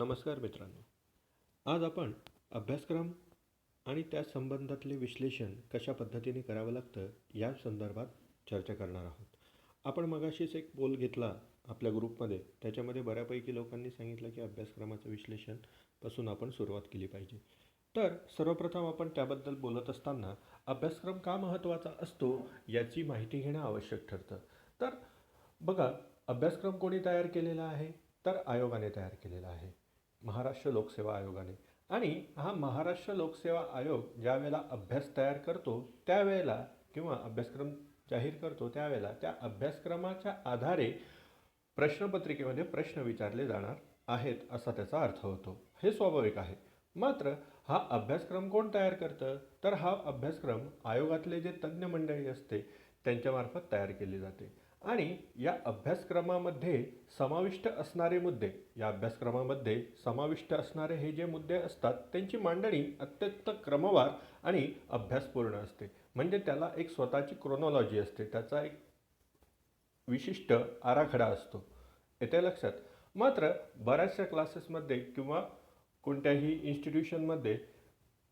नमस्कार मित्रांनो. आज आपण अभ्यासक्रम आणि त्या संबंधातले विश्लेषण कशा पद्धतीने करावं लागतं या संदर्भात चर्चा करणार आहोत. आपण मगाशीच एक पोल घेतला आपल्या ग्रुपमध्ये. त्याच्यामध्ये बऱ्यापैकी लोकांनी सांगितलं की अभ्यासक्रमाचं विश्लेषणपासून आपण सुरुवात केली पाहिजे. तर सर्वप्रथम आपण त्याबद्दल बोलत असताना अभ्यासक्रम का महत्त्वाचा असतो याची माहिती घेणं आवश्यक ठरतं. तर बघा, अभ्यासक्रम कोणी तयार केलेला आहे? तर आयोगाने तयार केलेला आहे, महाराष्ट्र लोकसेवा आयोगाने. आणि हा महाराष्ट्र लोकसेवा आयोग ज्या वेळेला अभ्यास तयार करतो त्यावेळेला किंवा अभ्यासक्रम जाहीर करतो त्यावेळेला त्या अभ्यासक्रमाच्या आधारे प्रश्नपत्रिकेमध्ये प्रश्न विचारले जाणार आहेत असा त्याचा अर्थ होतो. हे स्वाभाविक आहे. मात्र हा अभ्यासक्रम कोण तयार करतं? तर हा अभ्यासक्रम आयोगातले जे तज्ज्ञ मंडळी असते त्यांच्यामार्फत तयार केले जाते. आणि या अभ्यासक्रमामध्ये समाविष्ट असणारे मुद्दे, या अभ्यासक्रमामध्ये समाविष्ट असणारे हे जे मुद्दे असतात त्यांची मांडणी अत्यंत क्रमवार आणि अभ्यासपूर्ण असते. म्हणजे त्याला एक स्वतःची क्रोनॉलॉजी असते, त्याचा एक विशिष्ट आराखडा असतो. येते लक्षात? मात्र बऱ्याचशा क्लासेसमध्ये किंवा कोणत्याही इन्स्टिट्यूशनमध्ये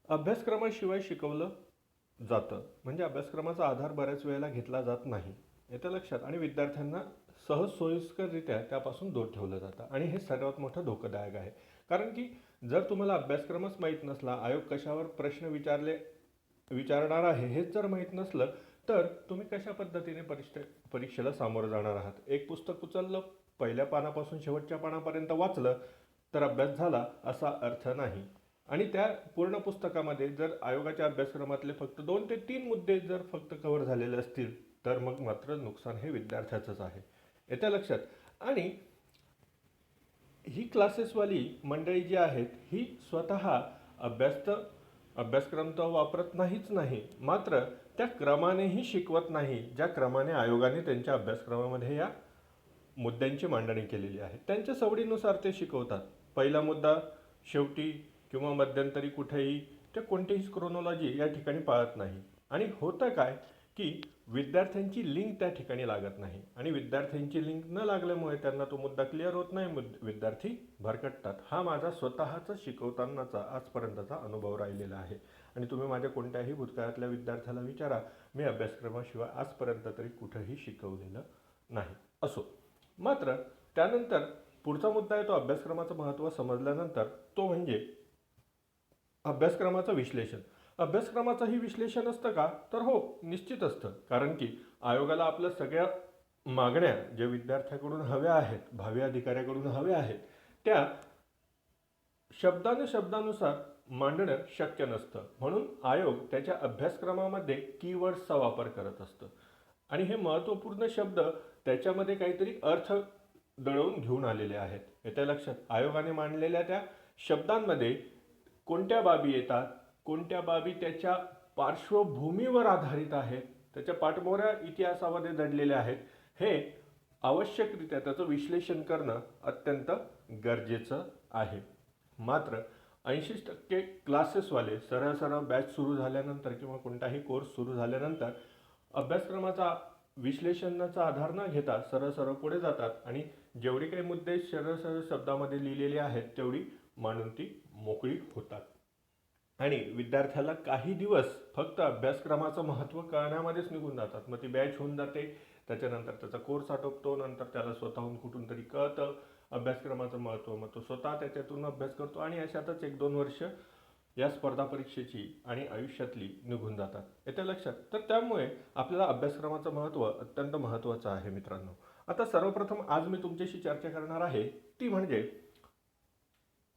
अभ्यासक्रमाशिवाय शिकवलं जातं. म्हणजे अभ्यासक्रमाचा आधार बऱ्याच वेळेला घेतला जात नाही. येतं लक्षात? आणि विद्यार्थ्यांना सहज सोयीस्कररित्या त्यापासून दूर ठेवलं जातं. आणि हे सर्वात मोठं धोकादायक आहे. कारण की जर तुम्हाला अभ्यासक्रमच माहीत नसला, आयोग कशावर प्रश्न विचारणार आहे हेच जर माहीत नसलं, तर तुम्ही कशा पद्धतीने परीक्षेला सामोरं जाणार आहात? एक पुस्तक उचललं, पहिल्या पानापासून शेवटच्या पानापर्यंत वाचलं तर अभ्यास झाला असा अर्थ नाही. आणि त्या पूर्ण पुस्तकामध्ये जर आयोगाच्या अभ्यासक्रमातले फक्त 2 ते 3 मुद्दे जर फक्त कव्हर झालेले असतील तर मग मात्र नुकसान हे विद्यार्थ्याचंच आहे. येत्या लक्षात? आणि ही क्लासेसवाली मंडळी जी आहेत ही स्वतः अभ्यासक्रम तर वापरत नाही, मात्र त्या क्रमानेही शिकवत नाही ज्या क्रमाने आयोगाने त्यांच्या अभ्यासक्रमामध्ये या मुद्द्यांची मांडणी केलेली आहे. त्यांच्या सवडीनुसार ते शिकवतात. पहिला मुद्दा शेवटी किंवा मध्यंतरी कुठेही ते कोणतीही क्रोनॉलॉजी या ठिकाणी पाळत नाही. आणि होतं काय की विद्यार्थ्यांची लिंक त्या ठिकाणी लागत नाही. आणि विद्यार्थ्यांची लिंक न लागल्यामुळे त्यांना तो मुद्दा क्लिअर होत नाही, विद्यार्थी भरकटतात. हा माझा स्वतःचा शिकवतानाचा आजपर्यंतचा अनुभव राहिलेला आहे. आणि तुम्ही माझ्या कोणत्याही भूतकाळातल्या विद्यार्थ्याला विचारा, मी अभ्यासक्रमाशिवाय आजपर्यंत तरी कुठंही शिकवलेलं नाही. असो, मात्र त्यानंतर पुढचा मुद्दा आहे तो अभ्यासक्रमाचं महत्त्व समजल्यानंतर, तो म्हणजे अभ्यासक्रमाचं विश्लेषण. अभ्यासक्रमाचंही विश्लेषण असतं का? तर हो, निश्चित असतं. कारण की आयोगाला आपल्या सगळ्या मागण्या ज्या विद्यार्थ्याकडून हव्या आहेत, भावी अधिकाऱ्याकडून हव्या आहेत, त्या शब्दानुसार मांडणं शक्य नसतं. म्हणून आयोग त्याच्या अभ्यासक्रमामध्ये कीवर्ड्सचा वापर करत असतं. आणि हे महत्त्वपूर्ण शब्द त्याच्यामध्ये काहीतरी अर्थ दळवून घेऊन आलेले आहेत. येत्या लक्षात? आयोगाने मांडलेल्या त्या शब्दांमध्ये कोणत्या बाबी येतात, कोणत्या बाबी त्याच्या पार्श्वभूमीवर आधारित आहेत, त्याच्या पाठमोऱ्या इतिहासामध्ये दडलेल्या आहेत, हे आवश्यकरित्या त्याचं विश्लेषण करणं अत्यंत गरजेचं आहे. मात्र 80% क्लासेसवाले सरळ बॅच सुरू झाल्यानंतर किंवा कोणताही कोर्स सुरू झाल्यानंतर अभ्यासक्रमाचा विश्लेषणाचा आधार न घेता सरळ पुढे जातात आणि जेवढी काही मुद्दे सरळ शब्दामध्ये लिहिलेले आहेत तेवढी मांडून ती मोकळी होतात. आणि विद्यार्थ्याला काही दिवस फक्त अभ्यासक्रमाचं महत्त्व कळण्यामध्येच निघून जातात. मग ती बॅच होऊन जाते, त्याच्यानंतर त्याचा कोर्स आटोपतो, नंतर त्याला स्वतःहून कुठून तरी कळतं अभ्यासक्रमाचं महत्त्व, मग तो स्वतः त्याच्यातून अभ्यास करतो आणि अशातच 1-2 वर्ष या स्पर्धा परीक्षेची आणि आयुष्यातली निघून जातात. येत्या लक्षात? तर त्यामुळे आपल्याला अभ्यासक्रमाचं महत्त्व अत्यंत महत्त्वाचं आहे मित्रांनो. आता सर्वप्रथम आज मी तुमच्याशी चर्चा करणार आहे ती म्हणजे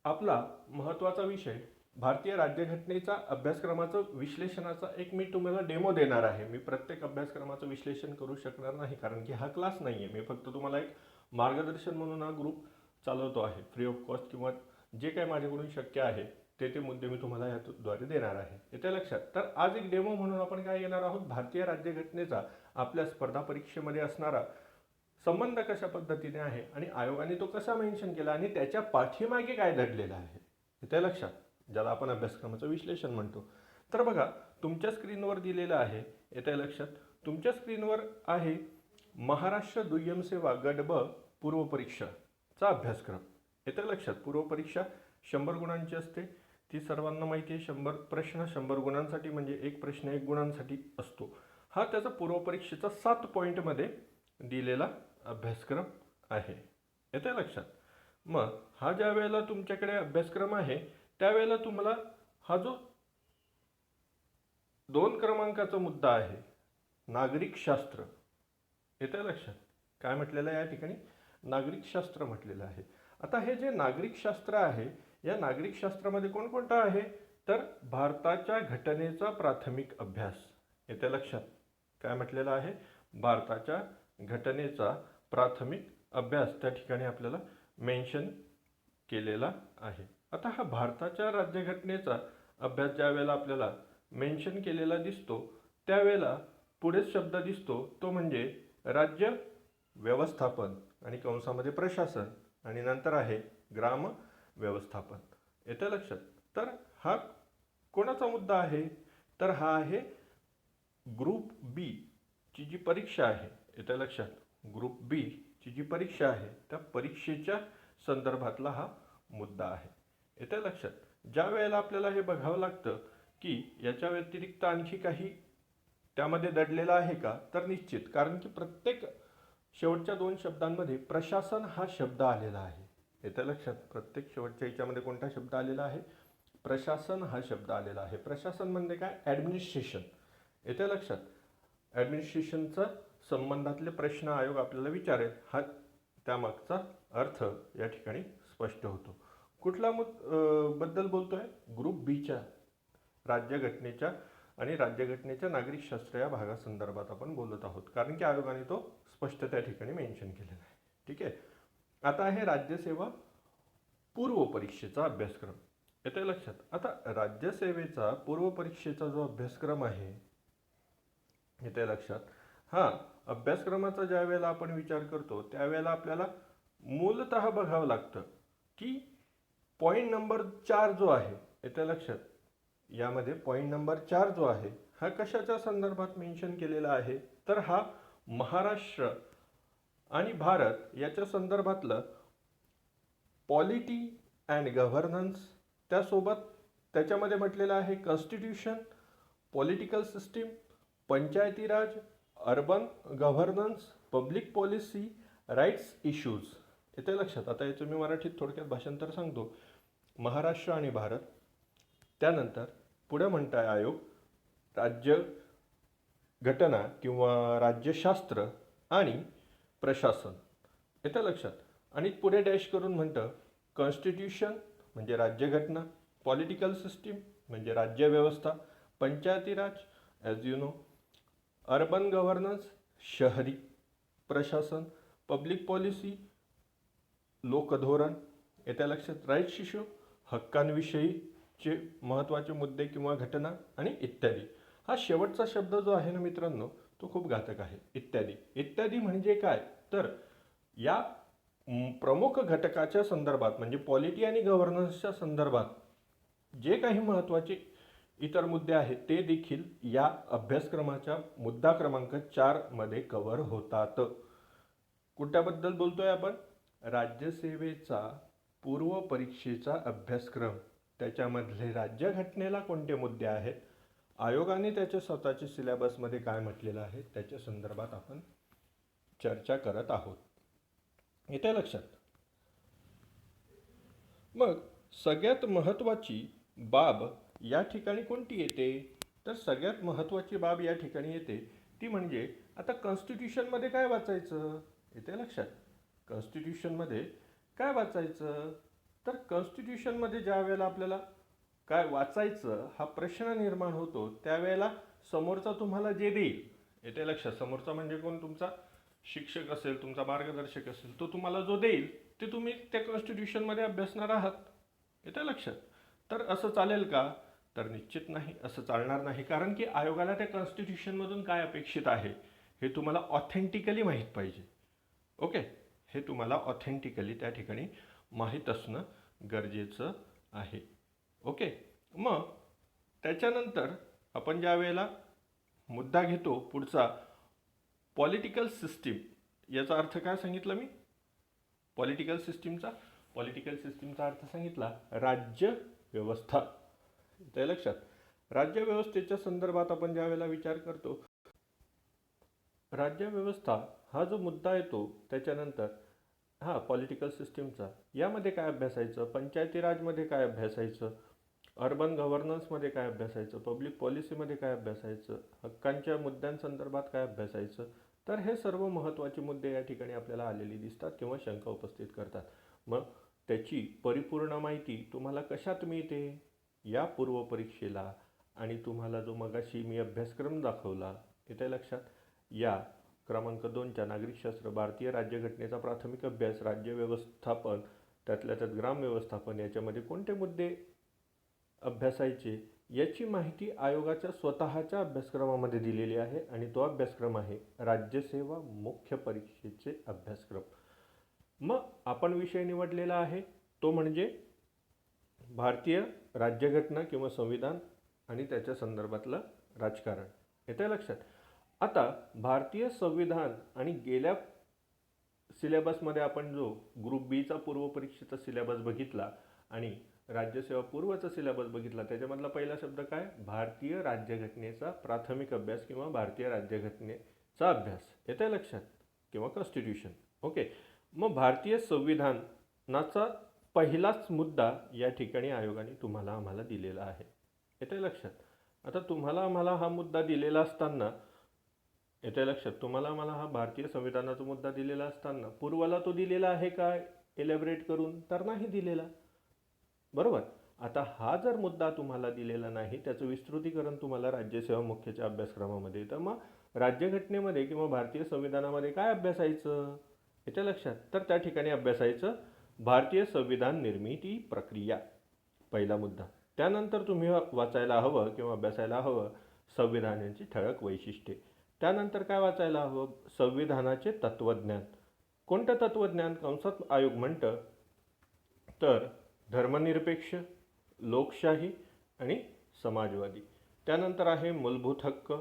आपला महत्त्वाचा विषय भारतीय राज्यघटनेचा अभ्यासक्रमाचं विश्लेषणाचा एक मी तुम्हाला डेमो देणार आहे. मी प्रत्येक अभ्यासक्रमाचं विश्लेषण करू शकणार नाही कारण की हा क्लास नाही आहे. मी फक्त तुम्हाला एक मार्गदर्शन म्हणून हा ग्रुप चालवतो आहे फ्री ऑफ कॉस्ट, किंवा जे काही माझ्याकडून शक्य आहे ते मुद्दे मी तुम्हाला याद्वारे देणार आहे. येत्या लक्षात? तर आज एक डेमो म्हणून आपण काय येणार आहोत, भारतीय राज्यघटनेचा आपल्या स्पर्धा परीक्षेमध्ये असणारा संबंध कशा पद्धतीने आहे आणि आयोगाने तो कसा मेन्शन केला आणि त्याच्या पाठीमागे काय दडलेलं आहे. येत्या लक्षात? ज्याला आपण अभ्यासक्रमाचं विश्लेषण म्हणतो. तर बघा, तुमच्या स्क्रीनवर दिलेलं आहे. येत्या लक्षात? तुमच्या स्क्रीनवर आहे महाराष्ट्र दुय्यम सेवा गट ब पूर्व परीक्षाचा अभ्यासक्रम. येतं लक्षात? पूर्वपरीक्षा 100 गुणांची असते, ती सर्वांना माहिती आहे. 100 प्रश्न 100 गुणांसाठी, म्हणजे एक प्रश्न 1 गुणांसाठी असतो. हा त्याचा पूर्वपरीक्षेचा 7 पॉईंटमध्ये दिलेला अभ्यासक्रम आहे. येतं लक्षात? मग हा ज्या वेळेला तुमच्याकडे अभ्यासक्रम आहे त्यावेळेला तुम्हाला हा जो 2 क्रमांकाचा मुद्दा आहे, नागरिक शास्त्र, येतं लक्षात? काय म्हटलेलं आहे या ठिकाणी? नागरिक शास्त्र म्हटलेलं आहे. आता हे जे नागरिक शास्त्र आहे, या नागरिक शास्त्रामध्ये कोणकोणतं आहे? तर भारताच्या घटनेचा प्राथमिक अभ्यास. येतं लक्षात? काय म्हटलेलं आहे? भारताच्या घटनेचा प्राथमिक अभ्यास त्या ठिकाणी आपल्याला मेन्शन केलेला आहे. आता हा भारताच्या राज्यघटनेचा अभ्यास ज्या वेळेला आपल्याला मेन्शन केलेला दिसतो त्यावेळेला पुढेच शब्द दिसतो तो म्हणजे राज्य व्यवस्थापन आणि कंसामध्ये प्रशासन आणि नंतर आहे ग्राम व्यवस्थापन. येतं लक्षात? तर हा कोणाचा मुद्दा आहे? तर हा आहे ग्रुप बी ची जी परीक्षा आहे. येतं लक्षात? ग्रुप बी ची जी परीक्षा आहे त्या परीक्षेच्या संदर्भातला हा मुद्दा आहे. येतं लक्षात? ज्या वेळेला आपल्याला हे बघावं लागतं की याच्या व्यतिरिक्त आणखी काही त्यामध्ये दडलेलं आहे का, तर निश्चित, कारण की प्रत्येक शेवटच्या 2 शब्दांमध्ये प्रशासन हा शब्द आलेला आहे. येतं लक्षात? प्रत्येक शेवटच्या याच्यामध्ये कोणता शब्द आलेला आहे? प्रशासन हा शब्द आलेला आहे. प्रशासन म्हणजे काय? ॲडमिनिस्ट्रेशन. येतं लक्षात? ॲडमिनिस्ट्रेशनचा संबंधातले प्रश्न आयोग आपल्याला विचारेल, हा त्यामागचा अर्थ या ठिकाणी स्पष्ट होतो. कुठला बद्दल बोलतोय? ग्रुप बीच्या राज्यघटनेच्या आणि राज्यघटनेच्या नागरिकशास्त्र या भागासंदर्भात आपण बोलत आहोत, कारण की आयोगाने तो स्पष्ट त्या ठिकाणी मेन्शन केलेला आहे. ठीक आहे. आता आहे राज्यसेवा पूर्व परीक्षेचा अभ्यासक्रम. येतं लक्षात? आता राज्यसेवेचा पूर्व परीक्षेचा जो अभ्यासक्रम आहे, येतं लक्षात? हा अभ्यासक्रमाचा ज्या वेळेला आपण विचार करतो त्यावेळेला आपल्याला मूलतः बघावं लागतं की पॉईंट नंबर 4 जो आहे, येतं लक्षात? यामध्ये पॉईंट नंबर 4 जो आहे हा कशाच्या संदर्भात मेन्शन केलेला आहे? तर हा महाराष्ट्र आणि भारत याच्या संदर्भातलं पॉलिटी अँड गव्हर्नन्स, त्यासोबत त्याच्यामध्ये म्हटलेलं आहे constitution, political system, Panchayati Raj, urban governance, public policy, rights issues. येते लक्षात? आता याचं मी मराठीत थोडक्यात भाषांतर सांगतो. महाराष्ट्र आणि भारत, त्यानंतर पुढे म्हणताय आयोग राज्य घटना किंवा राज्यशास्त्र आणि प्रशासन. येतं लक्षात? आणि पुढे डॅश करून म्हणतं कॉन्स्टिट्यूशन म्हणजे राज्यघटना, पॉलिटिकल सिस्टीम म्हणजे राज्यव्यवस्था, Panchayati Raj as you know, urban governance शहरी प्रशासन, पब्लिक पॉलिसी लोकधोरण. येत्या लक्षात? राईट्स इश्यू हक्कांविषयीचे महत्त्वाचे मुद्दे किंवा घटना आणि इत्यादी. हा शेवटचा शब्द जो आहे ना मित्रांनो तो खूप घातक आहे. इत्यादी. इत्यादी म्हणजे काय? तर या प्रमुख घटकाच्या संदर्भात म्हणजे पॉलिटी आणि गव्हर्नन्सच्या संदर्भात जे काही महत्त्वाचे इतर मुद्दे आहेत ते देखील या अभ्यासक्रमाच्या मुद्दा क्रमांक 4 मध्ये कव्हर होतात. कुठल्याबद्दल बोलतोय आपण? राज्यसेवेचा पूर्व परीक्षेचा अभ्यासक्रम, त्याच्यामधले राज्यघटनेला कोणते मुद्दे आहेत, आयोगाने त्याच्या स्वतःच्या सिलेबसमध्ये काय म्हटलेलं आहे त्याच्या संदर्भात आपण चर्चा करत आहोत. येते लक्षात? मग सगळ्यात महत्त्वाची बाब या ठिकाणी कोणती येते? तर सगळ्यात महत्त्वाची बाब या ठिकाणी येते ती म्हणजे आता कॉन्स्टिट्यूशनमध्ये काय वाचायचं? येते लक्षात? कॉन्स्टिट्यूशनमध्ये काय वाचायचं? तर कॉन्स्टिट्यूशनमध्ये ज्या वेळेला आपल्याला काय वाचायचं हा प्रश्न निर्माण होतो त्यावेळेला समोरचा तुम्हाला जे देईल, येते लक्षात? समोरचा म्हणजे कोण? तुमचा शिक्षक असेल, तुमचा मार्गदर्शक असेल, तो तुम्हाला जो देईल ते तुम्ही त्या कॉन्स्टिट्यूशनमध्ये अभ्यासणार आहात. येते लक्षात? तर असं चालेल का? तर निश्चित नाही, असं चालणार नाही. कारण की आयोगाला त्या कॉन्स्टिट्यूशनमधून काय अपेक्षित आहे हे तुम्हाला ऑथेंटिकली माहीत पाहिजे. ओके, हे तुम्हाला ऑथेंटिकली त्या ठिकाणी माहीत असणं गरजेचं आहे. ओके, मग त्याच्यानंतर आपण ज्या वेळेला मुद्दा घेतो पुढचा पॉलिटिकल सिस्टीम, याचा अर्थ काय सांगितलं मी? पॉलिटिकल सिस्टीमचा पॉलिटिकल सिस्टीमचा अर्थ सांगितला राज्य व्यवस्था. ते लक्षात राज्य व्यवस्थेच्या संदर्भात आपण ज्या वेळेला विचार करतो, राज्य व्यवस्था हा जो मुद्दा येतो त्याच्यानंतर पॉलिटिकल सिस्टीमचा यामध्ये काय अभ्यासायचं, पंचायती राजमध्ये काय अभ्यासायचं, अर्बन गव्हर्नन्समध्ये काय अभ्यासायचं, पब्लिक पॉलिसीमध्ये काय अभ्यासायचं, हक्कांच्या मुद्द्यांसंदर्भात काय अभ्यासायचं. तर हे सर्व महत्त्वाचे मुद्दे या ठिकाणी आपल्याला आलेले दिसतात किंवा शंका उपस्थित करतात. मग त्याची परिपूर्ण माहिती तुम्हाला कशात मिळते, या पूर्वपरीक्षेला. आणि तुम्हाला जो मगाशी मी अभ्यासक्रम दाखवला येते लक्षात, या क्रमांक 2च्या नागरिकशास्त्र, भारतीय राज्यघटनेचा प्राथमिक अभ्यास, राज्य व्यवस्थापन, त्यातल्या त्यात ग्राम व्यवस्थापन, याच्यामध्ये कोणते मुद्दे अभ्यासायचे याची माहिती आयोगाच्या स्वतःच्या अभ्यासक्रमामध्ये दिलेली आहे. आणि तो अभ्यासक्रम आहे राज्यसेवा मुख्य परीक्षेचे अभ्यासक्रम. मग आपण विषय निवडलेला आहे तो म्हणजे भारतीय राज्यघटना किंवा संविधान आणि त्याच्या संदर्भातलं राजकारण. येते लक्षात. आता भारतीय संविधान आणि गेल्या सिलेबसमध्ये आपण जो ग्रुप बीचा पूर्वपरीक्षेचा सिलेबस बघितला आणि राज्यसेवा पूर्वचा सिलेबस बघितला, त्याच्यामधला पहिला शब्द काय, भारतीय राज्यघटनेचा प्राथमिक अभ्यास किंवा भारतीय राज्यघटनेचा अभ्यास. येते लक्षात, किंवा कॉन्स्टिट्यूशन. ओके. मग भारतीय संविधानाचा पहिलाच मुद्दा या ठिकाणी आयोगाने तुम्हाला आम्हाला दिलेला आहे. येते लक्षात. आता तुम्हाला आम्हाला हा मुद्दा दिलेला असताना, येते लक्षात, तुम्हाला आम्हाला हा भारतीय संविधानाचा मुद्दा दिलेला असताना पूर्वला तो दिलेला आहे काय एलॅबरेट करून, तर नाही दिलेला. बरोबर. आता हा जर मुद्दा तुम्हाला दिलेला नाही, त्याचं विस्तृतीकरण तुम्हाला राज्यसेवा मुख्यच्या अभ्यासक्रमामध्ये, तर मग राज्यघटनेमध्ये किंवा भारतीय संविधानामध्ये काय अभ्यासायचं येते लक्षात, तर त्या ठिकाणी अभ्यासायचं भारतीय संविधान निर्मिती प्रक्रिया, पहिला मुद्दा. त्यानंतर तुम्ही वाचायला हवं किंवा अभ्यासायला हवं संविधानाची ठळक वैशिष्ट्ये. त्यानंतर काय वाचायला हवं, संविधानाचे तत्वज्ञान. कोणतं तत्वज्ञान कंसात आयोग म्हणतं, तर धर्मनिरपेक्ष, लोकशाही आणि समाजवादी. त्यानंतर आहे मूलभूत हक्क.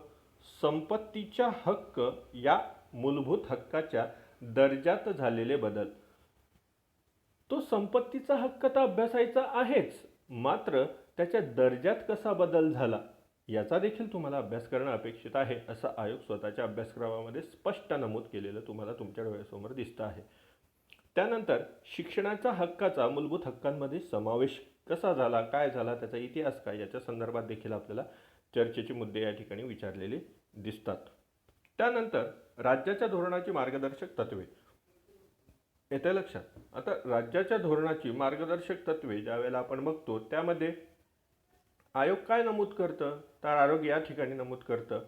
संपत्तीच्या हक्क या मूलभूत हक्काच्या दर्जात झालेले बदल. तो संपत्तीचा हक्क तर अभ्यासायचा आहेच, मात्र त्याच्या दर्जात कसा बदल झाला याचा देखील तुम्हाला अभ्यास करणं अपेक्षित आहे, असं आयोग स्वतःच्या अभ्यासक्रमामध्ये स्पष्ट नमूद केलेलं तुम्हाला तुमच्या डोळ्यासमोर दिसतं आहे. त्यानंतर शिक्षणाच्या हक्काचा मूलभूत हक्कांमध्ये समावेश कसा झाला, काय झाला, त्याचा इतिहास काय, याच्या संदर्भात देखील आपल्याला चर्चेचे मुद्दे या ठिकाणी विचारलेले दिसतात. त्यानंतर राज्याच्या धोरणाची मार्गदर्शक तत्वे. येते लक्षात. आता राज्याच्या धोरणाची मार्गदर्शक तत्वे ज्या वेळेला आपण बघतो, त्यामध्ये आयोग काय नमूद करतं, तर आयोग या ठिकाणी नमूद करतं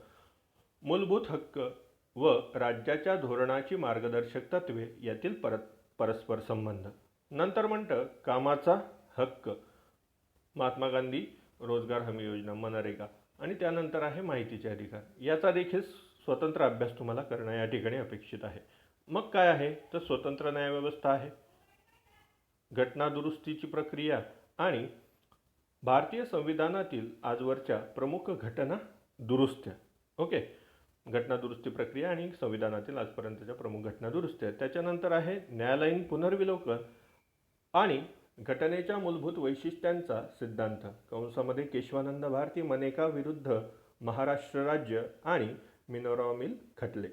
मूलभूत हक्क व राज्याच्या धोरणाची मार्गदर्शक तत्वे यातील परस्पर संबंध. नंतर म्हणतं कामाचा हक्क, महात्मा गांधी रोजगार हमी योजना, मनरेगा. आणि त्यानंतर आहे माहितीचे अधिकार. याचा देखील स्वतंत्र अभ्यास तुम्हाला करणं या ठिकाणी अपेक्षित आहे. मग काय आहे, तर स्वतंत्र न्यायव्यवस्था आहे, घटना दुरुस्तीची प्रक्रिया आणि भारतीय संविधानातील आजवरच्या प्रमुख घटना दुरुस्त्या. ओके. घटना दुरुस्ती प्रक्रिया आणि संविधानातील आजपर्यंतच्या प्रमुख घटना दुरुस्त्या. त्याच्यानंतर आहे न्यायालयीन पुनर्विलोकन आणि घटनेच्या मूलभूत वैशिष्ट्यांचा सिद्धांत, कंसामध्ये केशवानंद भारती, मनेका विरुद्ध महाराष्ट्र राज्य आणि मिनोराव मिल खटले.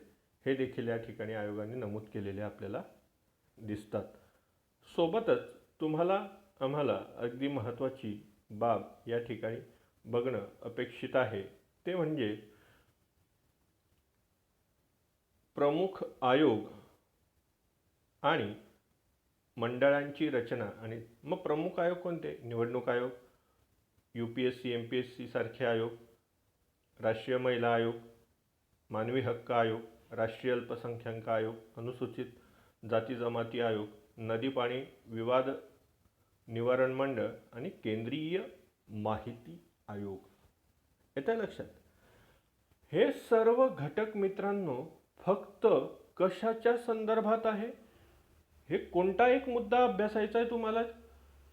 हे देखील या ठिकाणी आयोगाने नमूद केलेले आपल्याला दिसतात. सोबतच तुम्हाला आम्हाला अगदी महत्त्वाची बाब या ठिकाणी बघणं अपेक्षित आहे, ते म्हणजे प्रमुख आयोग आणि मंडळांची रचना. आणि मग प्रमुख आयोग कोणते, निवडणूक आयोग, UPSC MPSC सारखे आयोग, राष्ट्रीय महिला आयोग, मानवी हक्क आयोग, राष्ट्रीय अल्पसंख्याक आयोग, अनुसूचित जाती जमाती आयोग, नदी पाणी विवाद निवारण मंडळ आणि केंद्रीय माहिती आयोग. येतं लक्षात. हे सर्व घटक मित्रांनो फक्त कशाच्या संदर्भात आहे, हे कोणता एक मुद्दा अभ्यासायचा आहे तुम्हाला.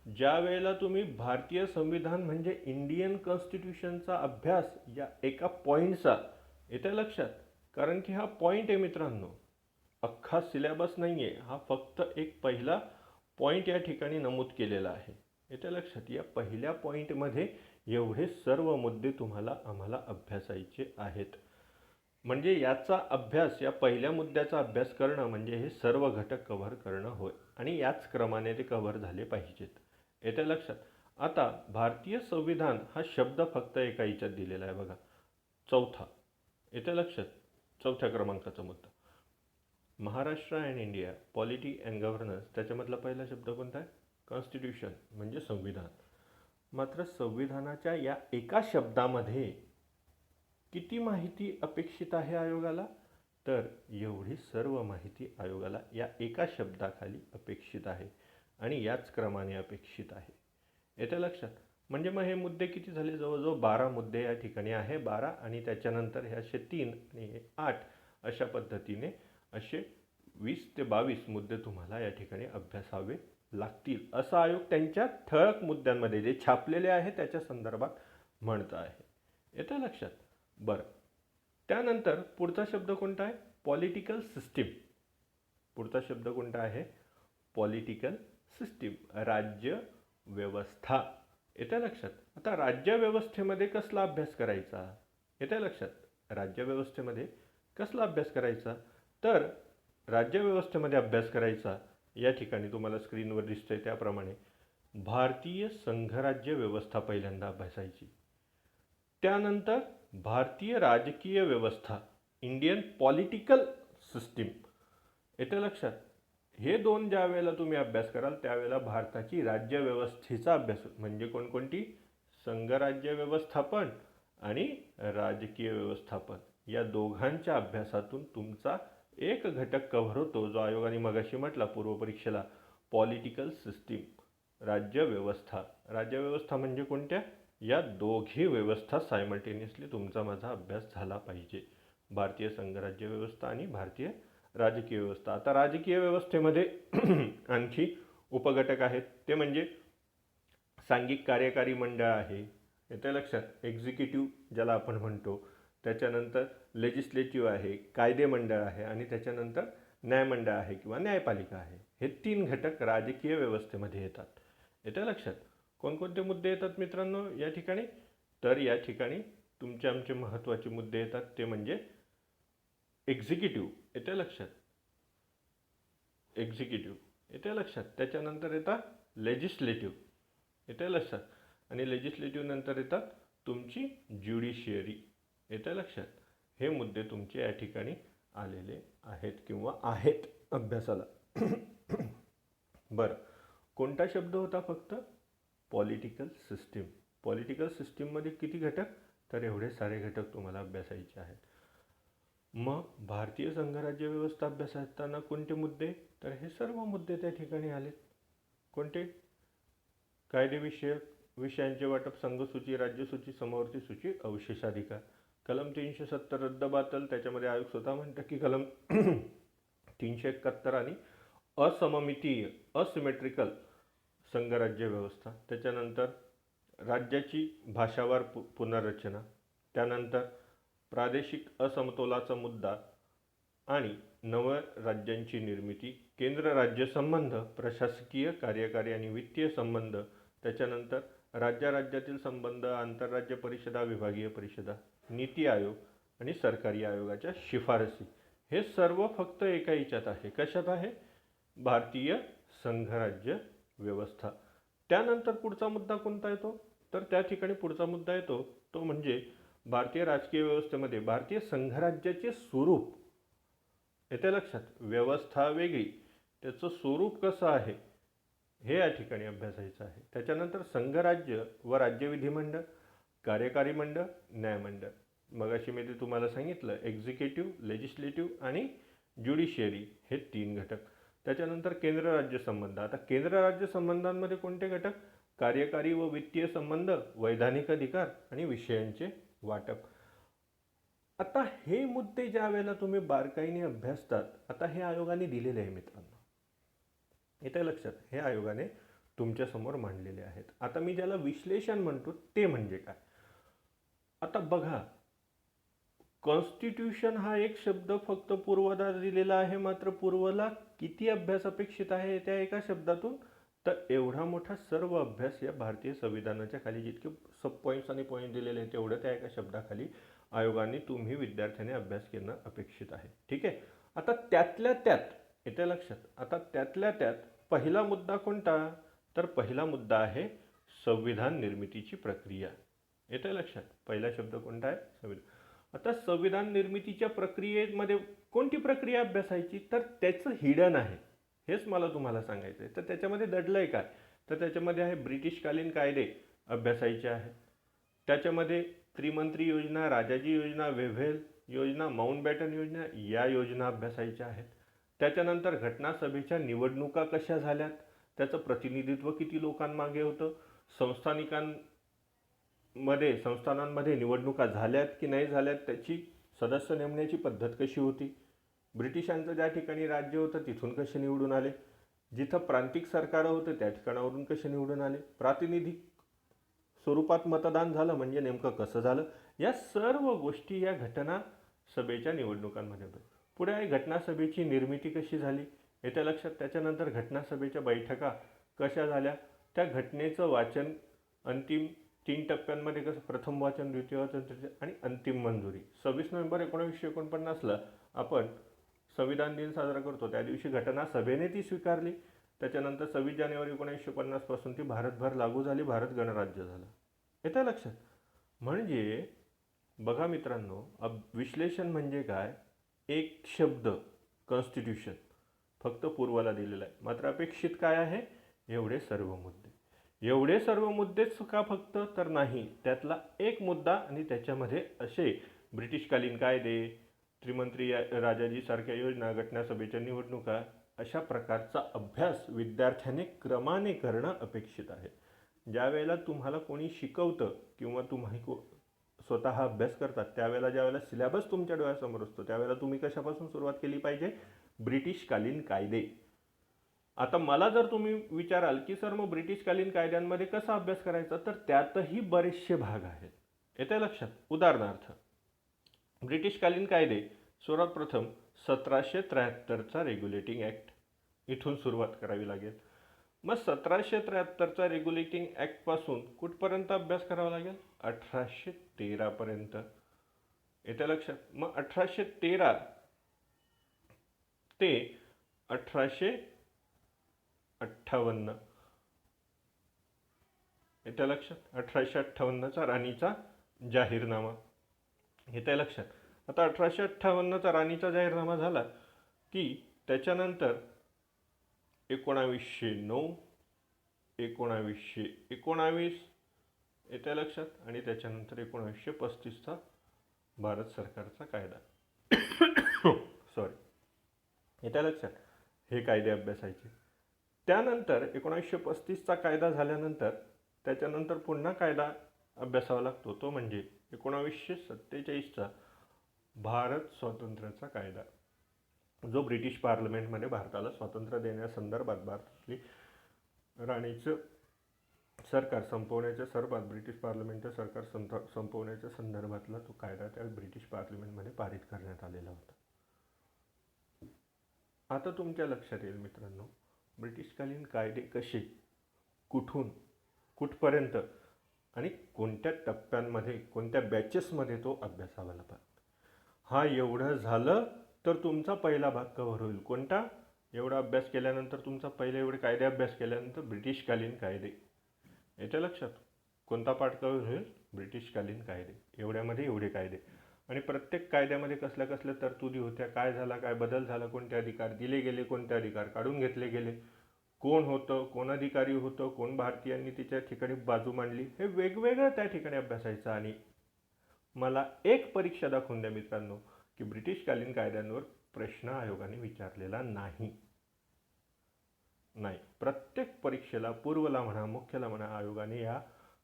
ज्या वेळेला तुम्ही भारतीय संविधान म्हणजे इंडियन कॉन्स्टिट्यूशनचा अभ्यास या एका पॉईंटचा, येतं लक्षात, कारण की हा पॉईंट आहे मित्रांनो, अख्खा सिलेबस नाही आहे, हा फक्त एक पहिला पॉईंट या ठिकाणी नमूद केलेला आहे. येत्या लक्षात, या पहिल्या पॉईंटमध्ये एवढे सर्व मुद्दे आम्हाला अभ्यासायचे आहेत. म्हणजे याचा अभ्यास, या पहिल्या मुद्द्याचा अभ्यास करणं म्हणजे हे सर्व घटक कव्हर करणं होय, आणि याच क्रमाने ते कव्हर झाले पाहिजेत. येत्या लक्षात. आता भारतीय संविधान हा शब्द फक्त एका याच्यात दिलेला आहे बघा, चौथा. येत्या लक्षात, चौथ्या क्रमांकाचा मुद्दा, Maharashtra and India polity and governance. त्याच्यामधला पहिला शब्द कोणता आहे? कॉन्स्टिट्यूशन, म्हणजे संविधान. मात्र संविधानाच्या या एका शब्दामध्ये किती माहिती अपेक्षित आहे आयोगाला? तर एवढी सर्व माहिती आयोगाला या एका शब्दाखाली अपेक्षित आहे, आणि याच क्रमाने अपेक्षित आहे. येत्या लक्षात. म्हणजे मग हे मुद्दे किती झाले? जवळजवळ 12 मुद्दे या ठिकाणी आहे. 12 आणि त्याच्यानंतर हे असे 3 आणि हे 8, अशा पद्धतीने असे 20 ते 22 मुद्दे तुम्हाला या ठिकाणी अभ्यासावे लागतील, असं आयोग त्यांच्या ठळक मुद्द्यांमध्ये जे छापलेले आहे त्याच्या संदर्भात म्हणत आहे. येतं लक्षात. बरं, त्यानंतर पुढचा शब्द कोणता आहे? Political system. पुढचा शब्द कोणता आहे? पॉलिटिकल सिस्टीम, राज्य व्यवस्था. येत्या लक्षात. आता राज्य व्यवस्थेमध्ये कसला अभ्यास करायचा? येत्या लक्षात. राज्य व्यवस्थेमध्ये कसला अभ्यास करायचा? तर राज्य व्यवस्थेमध्ये अभ्यास करायचा, या ठिकाणी तुम्हाला स्क्रीनवर दिसतंय त्याप्रमाणे, भारतीय संघराज्य व्यवस्था पहिल्यांदा अभ्यासायची. त्यानंतर भारतीय राजकीय व्यवस्था, इंडियन पॉलिटिकल सिस्टीम. येतं लक्षात. हे दोन ज्या वेळेला तुम्ही अभ्यास कराल त्यावेळेला भारताची राज्य व्यवस्थेचा अभ्यास, म्हणजे कोणकोणती? संघराज्य व्यवस्थापन आणि राजकीय व्यवस्थापन, या दोघांच्या अभ्यासातून तुमचा एक घटक कव्हर होतो, जो आयोगाने मगाशी म्हटला पूर्वपरीक्षेला, पॉलिटिकल सिस्टीम, राज्य व्यवस्था. राज्य व्यवस्था म्हणजे कोणत्या? या दोघी व्यवस्था सायमल्टेनियसली तुमचा माझा अभ्यास झाला पाहिजे, भारतीय संघराज्य व्यवस्था आणि भारतीय राजकीय व्यवस्था. आता राजकीय व्यवस्थेमध्ये आणखी उपघटक आहेत, ते म्हणजे सांघिक कार्यकारी मंडळ आहे, येतं लक्षात, एक्झिक्युटिव्ह ज्याला आपण म्हणतो. त्याच्यानंतर लेजिस्लेटिव्ह आहे, कायदे मंडळ आहे, आणि त्याच्यानंतर न्यायमंडळ आहे किंवा न्यायपालिका आहे. हे 3 घटक राजकीय व्यवस्थेमध्ये येतात. येतं लक्षात. कोणकोणते मुद्दे येतात मित्रांनो या ठिकाणी? तर या ठिकाणी तुमचे आमचे महत्त्वाचे मुद्दे येतात, ते म्हणजे एक्झिक्युटिव्ह. येतं लक्षात. एक्झिक्युटिव्ह येतं लक्षात. त्याच्यानंतर येतात लेजिस्लेटिव्ह. येतं लक्षात. आणि लेजिस्लेटिव्ह नंतर येतात तुमची ज्युडिशियरी. येतं लक्षात. हे मुद्दे तुमचे या ठिकाणी आलेले आहेत किंवा आहेत अभ्यासाला. बरं, कोणता शब्द होता फक्त? Political system. पॉलिटिकल सिस्टीममध्ये किती घटक? तर एवढे सारे घटक तुम्हाला अभ्यासायचे आहेत. मग भारतीय संघराज्य व्यवस्था अभ्यासाताना कोणते मुद्दे? तर हे सर्व मुद्दे त्या ठिकाणी आलेत. कोणते? कायदेविषयक विषयांचे वाटप, संघसूची, राज्यसूची, समवर्ती सूची, अवशेषाधिकार. कलम 370 रद्दबातल. त्याच्यामध्ये आयोग स्वतः म्हणतं की कलम 371 आणि असममितीय, असिमेट्रिकल संघराज्य व्यवस्था. त्याच्यानंतर राज्याची भाषावार पुनर्रचना. त्यानंतर प्रादेशिक असमतोलाचा मुद्दा आणि नव राज्यांची निर्मिती. केंद्र राज्य संबंध, प्रशासकीय, कार्यकारी आणि वित्तीय संबंध. त्याच्यानंतर राज्यातील संबंध, आंतरराज्य परिषदा, विभागीय परिषदा, नीती आयोग आणि सरकारी आयोगाच्या शिफारसी. हे सर्व फक्त एका याच्यात आहे. कशात आहे? भारतीय संघराज्य व्यवस्था. त्यानंतर पुढचा मुद्दा कोणता येतो? तर त्या ठिकाणी पुढचा मुद्दा येतो तो म्हणजे भारतीय राजकीय व्यवस्थेमध्ये भारतीय संघराज्याचे स्वरूप. येते लक्षात. व्यवस्था वेगळी, त्याचं स्वरूप कसं आहे हे या ठिकाणी अभ्यासायचं आहे. त्याच्यानंतर संघराज्य व राज्य विधिमंडळ, कार्यकारी मंडळ, न्यायमंडळ. मगाशी मी ते तुम्हाला सांगितलं, एक्झिक्युटिव्ह, लेजिस्लेटिव्ह आणि ज्युडिशियरी हे 3 घटक. त्याच्यानंतर केंद्र राज्य संबंध. आता केंद्र राज्य संबंधांमध्ये कोणते घटक? कार्यकारी व वित्तीय संबंध, वैधानिक अधिकार आणि विषयांचे वाटप. आता हे मुद्दे ज्या वेळेला तुम्ही बारकाईने अभ्यासतात, आता हे आयोगाने दिलेले आहे मित्रांनो. येतं लक्षात. हे आयोगाने तुमच्यासमोर मांडलेले आहेत. आता मी ज्याला विश्लेषण म्हणतो ते म्हणजे काय? आता बघा, कॉन्स्टिट्यूशन हा एक शब्द फक्त पूर्वदा दिलेला आहे, मात्र पूर्वला किती अभ्यास अपेक्षित आहे त्या एका शब्दातून? तर एवढा मोठा सर्व अभ्यास या भारतीय संविधानाच्या खाली जितके सब पॉईंट्स आणि पॉईंट दिलेले आहेत तेवढं त्या एका शब्दाखाली आयोगाने तुम्ही विद्यार्थ्यांनी अभ्यास करणं अपेक्षित आहे. ठीक आहे. आता त्यातल्या त्यात येते लक्षात, आता त्यातल्या त्यात पहिला मुद्दा कोणता, तर पहिला मुद्दा आहे संविधान निर्मितीची प्रक्रिया. येते लक्षात, पहिला शब्द कोणता आहे, संविधान. आता संविधान निर्मितीच्या प्रक्रियेमध्ये कोणती प्रक्रिया अभ्यासायची, तर त्याचं हिडन आहे, हेच मला तुम्हाला सांगायचं आहे. तर त्याच्यामध्ये दडलंय काय, तर त्याच्यामध्ये आहे ब्रिटिशकालीन कायदे अभ्यासायचे आहेत, त्याच्यामध्ये त्रिमंत्री योजना, राजाजी योजना, वेव्हेल योजना, माउंटबॅटन योजना या योजना अभ्यासायच्या आहेत. त्याच्यानंतर घटनासभेच्या निवडणुका कशा झाल्यात, त्याचं प्रतिनिधित्व किती लोकांमागे होतं, संस्थानांमध्ये निवडणुका झाल्यात की नाही झाल्यात, त्याची सदस्य नेमण्याची पद्धत कशी होती, ब्रिटिशांचं ज्या ठिकाणी राज्य होतं तिथून कसे निवडून आले, जिथं प्रांतिक सरकार होतं त्या ठिकाणावरून कसे निवडून आले, प्रातिनिधिक स्वरूपात मतदान झालं म्हणजे नेमकं कसं झालं, या सर्व गोष्टी या घटना सभेच्या निवडणुकांमध्ये होतात. पुढे आहे घटनासभेची निर्मिती कशी झाली, येत्या लक्षात. त्याच्यानंतर घटनासभेच्या बैठका कशा झाल्या, त्या घटनेचं वाचन अंतिम 3 टप्प्यांमध्ये कसं, प्रथम वाचन, द्वितीय वाचन, तृतीय आणि अंतिम मंजुरी. 26 नोव्हेंबर 1949ला आपण संविधान दिन साजरा करतो, त्या दिवशी घटनासभेने ती स्वीकारली. त्याच्यानंतर 26 जानेवारी 1950 पासून ती भारतभर लागू झाली, भारत गणराज्य झालं. येतं लक्षात. म्हणजे बघा मित्रांनो, विश्लेषण म्हणजे काय, एक शब्द कॉन्स्टिट्यूशन फक्त पूर्वाला दिलेला आहे, मात्र अपेक्षित काय आहे, एवढे सर्व मुद्दे. एवढे सर्व मुद्देच का फक्त, तर नाही, त्यातला एक मुद्दा आणि त्याच्यामध्ये असे ब्रिटिशकालीन कायदे, त्रिमंत्री राजाजी सारख्या योजना, घटनासभेच्या निवडणुका, अशा प्रकारचा अभ्यास विद्यार्थ्याने क्रमाने करणं अपेक्षित आहे. ज्या वेळेला तुम्हाला कोणी शिकवतं किंवा तुम्ही स्वतः अभ्यास करतात त्यावेळेला, ज्यावेळेला सिलेबस तुमच्या डोळ्यासमोर असतो त्यावेळेला तुम्ही कशापासून सुरुवात केली पाहिजे, ब्रिटिशकालीन कायदे. आता मला जर तुम्ही विचाराल की सर मग ब्रिटिशकालीन कायद्यांमध्ये कसा अभ्यास करायचा, तर त्यातही बरेचसे भाग आहेत. येते लक्षात. उदाहरणार्थ ब्रिटिशकालीन कायदे, सर्वात प्रथम 1773चा रेग्युलेटिंग ॲक्ट, इथून सुरुवात करावी लागेल. मग 1773चा रेग्युलेटिंग ॲक्टपासून कुठपर्यंत अभ्यास करावा लागेल, 1813पर्यंत. येते लक्षात. मग 1813 ते 1858, येते लक्षात. 1858चा राणीचा जाहीरनामा, येते लक्षात. आता 1858चा राणीचा जाहीरनामा झाला की त्याच्यानंतर 1909, 1919, येते लक्षात. आणि त्याच्यानंतर 1935चा भारत सरकारचा कायदा सॉरी, येते लक्षात. हे कायदे अभ्यासायचे. त्यानंतर 1935चा कायदा झाल्यानंतर त्याच्यानंतर पुन्हा कायदा अभ्यासावा लागतो, तो म्हणजे 1947चा भारत स्वातंत्र्याचा कायदा, जो ब्रिटिश पार्लमेंटमध्ये भारताला स्वातंत्र्य देण्यासंदर्भात भारतातली राणीचं सरकार संपवण्याच्या सर्वात ब्रिटिश पार्लमेंटचं सरकार संपवण्याच्या संदर्भातला तो कायदा त्या ब्रिटिश पार्लमेंटमध्ये पारित करण्यात आलेला होता. आता तुमच्या लक्षात येईल मित्रांनो, ब्रिटिशकालीन कायदे कसे, कुठून कुठपर्यंत आणि कोणत्या टप्प्यांमध्ये, कोणत्या बॅचेसमध्ये तो अभ्यासावा लागतो. हा एवढं झालं तर तुमचा पहिला भाग कव्हर होईल. कोणता, एवढा अभ्यास केल्यानंतर तुमचा पहिला एवढे कायदे अभ्यास केल्यानंतर ब्रिटिशकालीन कायदे, येते लक्षात. कोणता पार्ट कव्हर होईल, ब्रिटिशकालीन कायदे. एवढ्यामध्ये एवढे कायदे आणि प्रत्येक कायद्यामध्ये कसल्या कसल्या तरतुदी होत्या, काय झाला, काय बदल झाला, कोणते अधिकार दिले गेले, कोणते अधिकार काढून घेतले गेले, कोण होतं, कोण अधिकारी होतं, कोण भारतीयांनी तिच्या ठिकाणी बाजू मांडली, हे वेगवेगळं त्या ठिकाणी अभ्यासायचं. आणि मला एक परीक्षा दाखवून द्या मित्रांनो की ब्रिटिशकालीन कायद्यांवर प्रश्न आयोगाने विचारलेला नाही. प्रत्येक परीक्षेला, पूर्वला म्हणा, मुख्यला म्हणा, आयोगाने या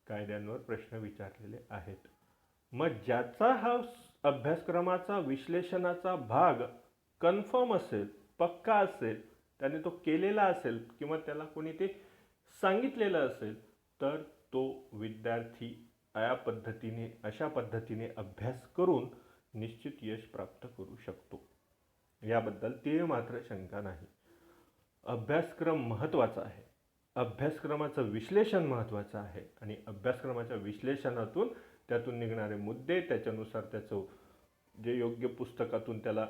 कायद्यांवर प्रश्न विचारलेले आहेत. मग ज्याचा हा अभ्यासक्रमाचा विश्लेषणाचा भाग कन्फर्म असेल, पक्का असेल, त्याने तो केलेला असेल किंवा त्याला कोणी ते सांगितलेलं असेल, तर तो विद्यार्थी अशा पद्धतीने अभ्यास करून निश्चित यश प्राप्त करू शकतो. याबद्दल तीळ मात्र शंका नाही. अभ्यासक्रम महत्त्वाचा आहे, अभ्यासक्रमाचं विश्लेषण महत्त्वाचं आहे आणि अभ्यासक्रमाच्या विश्लेषणातून त्यातून निघणारे मुद्दे, त्याच्यानुसार त्याचं जे योग्य पुस्तकातून त्याला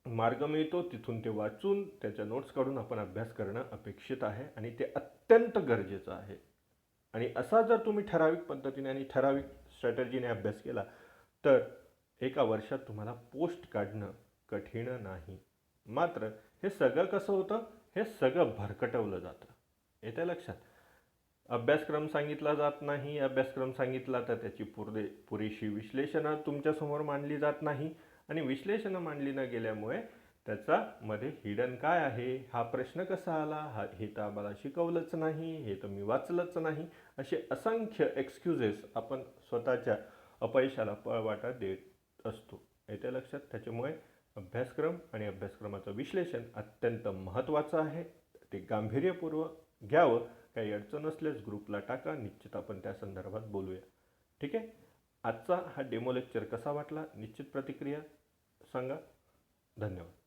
मार्ग मिळतो तिथून ते वाचून त्याच्या नोट्स काढून आपण अभ्यास करणं अपेक्षित आहे आणि ते अत्यंत गरजेचं आहे. आणि असा जर तुम्ही ठराविक पद्धतीने आणि ठराविक स्ट्रॅटर्जीने अभ्यास केला तर एका वर्षात तुम्हाला पोस्ट काढणं कठीण नाही. मात्र हे सगळं कसं होतं, हे सगळं भरकटवलं जातं. येतं लक्षात? अभ्यासक्रम सांगितला जात नाही, अभ्यासक्रम सांगितला तर त्याची पुरेशी विश्लेषणं तुमच्यासमोर मांडली जात नाही आणि विश्लेषणं मांडली न गेल्यामुळे त्याच्यामध्ये हिडन काय आहे, हा प्रश्न कसा आला, हे तर आम्हाला शिकवलंच नाही, हे तर मी वाचलंच नाही, असे असंख्य एक्सक्युजेस आपण स्वतःच्या अपयशाला पळवाटा देत असतो. येते लक्षात? त्याच्यामुळे अभ्यासक्रम आणि अभ्यासक्रमाचं विश्लेषण अत्यंत महत्त्वाचं आहे. ते गांभीर्यपूर्वक घ्यावं. काही अडचण असल्यास ग्रुपला टाका, निश्चित आपण त्या संदर्भात बोलूया. ठीक आहे? आजचा हा डेमो लेक्चर कसा वाटला निश्चित प्रतिक्रिया सांगा. धन्यवाद.